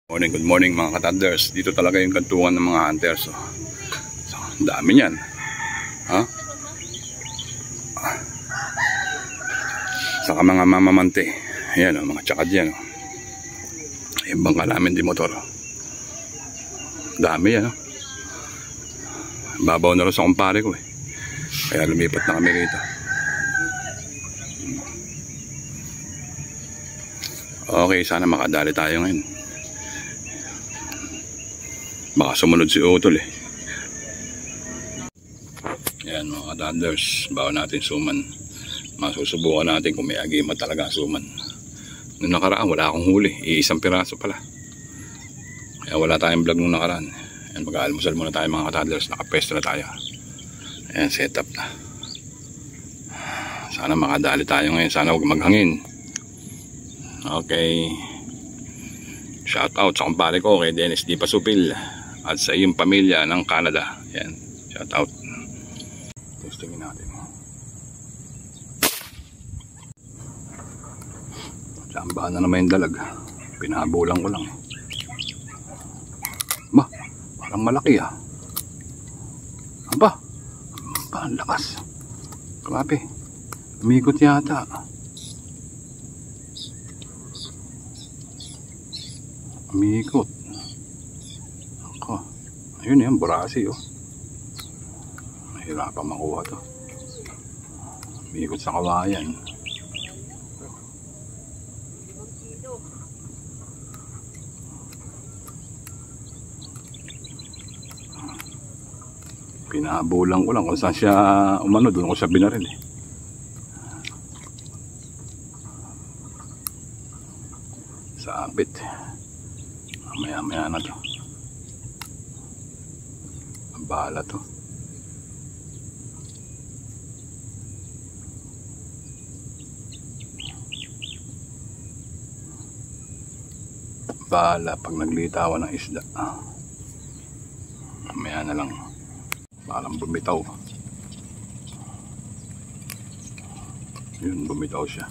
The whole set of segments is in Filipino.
Good morning mga katanders. Dito talaga yung kantuan ng mga hunters. So, dami niyan. Ha? Saka mga mamamante. Ayan o, mga tsakad yan. Yung bangka namin di motor. Dami yan o. Babaw na rin sa kumpare ko eh. Kaya lumipat na kami rito. Okay, sana makadali tayo ngayon. Baka sumunod si Utol eh. Yan mga katanders, bago natin suman. Masusubukan natin kung may agima talaga suman. Noong nakaraan wala akong huli, iisang piraso pala. Kaya wala tayong vlog nung nakaraan. Yan, mag-aalmusal muna tayo mga katanders, nakapesto na tayo. Ayan, set up na. Sana makadali tayo ngayon, sana huwag maghangin. Okay. Shout out sa kumpare ko kay Dennis Di Pasupil at sa iyong pamilya ng Canada. Yan, shout out. Testingin natin. Sambahan na naman yung dalag. Pinabulang ko lang. Ba, parang malaki ah. Aba, ang lakas. Grabe, umikot yata. Umikot. Ayun yan, burasi oh. Mahirapan makuha to. Umikot sa kawayan. Pinabulang ko lang kung saan siya umano, doon ko siya binaril eh. Sabit. Maya-maya na to. Bala to. Bala pag naglitawan ng isda. Mamaya na lang. Parang bumitaw. Yun, bumitaw siya.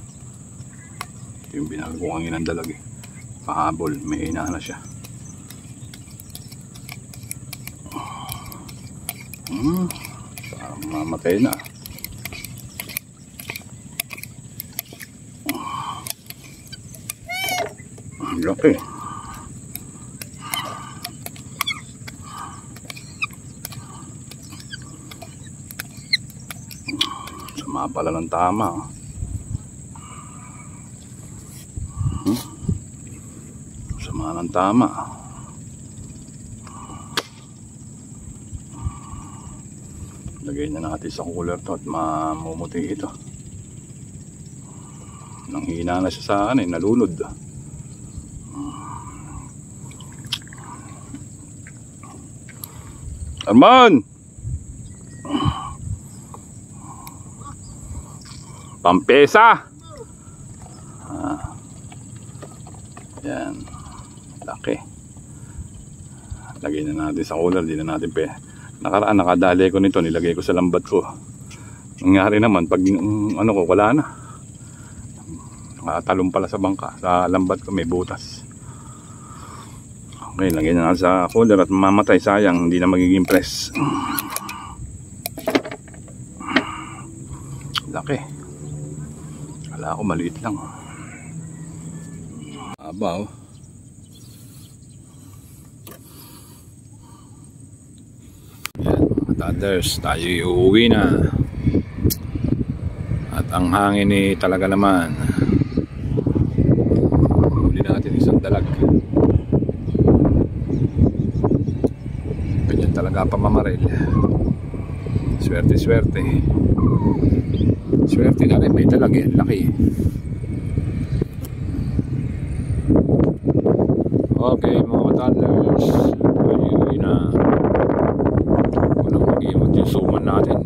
Ito yung binagkuhangin ng dalag eh. Pahabol, may ina na siya. Parang mamatay na. Ang laki. Sama pala ng tama. Sama ng tama. Lagay na natin sa cooler to at mamumuti ito. Nang hina na siya sa ano eh, nalunod. Arman! Pampesa! Yan. Laki. Lagay na natin sa cooler, di na natin nakaraan nakadali ko nito, nilagay ko sa lambat ko. Nangyari naman pag ano ko wala na, nakatalong pala sa bangka, sa lambat ko may butas. Okay, lagay na sa cooler at mamatay, sayang hindi na magiging press. Laki. Wala ako, maliit lang. Abaw. Others, tayo uuwi na. At ang hangin eh talaga naman. Huli natin isang dalag. Ganyan talaga pamamaril. Swerte swerte. Swerte na rin, may dalag yan, laki. Okay mga toddlers, uuwi na. Suman natin.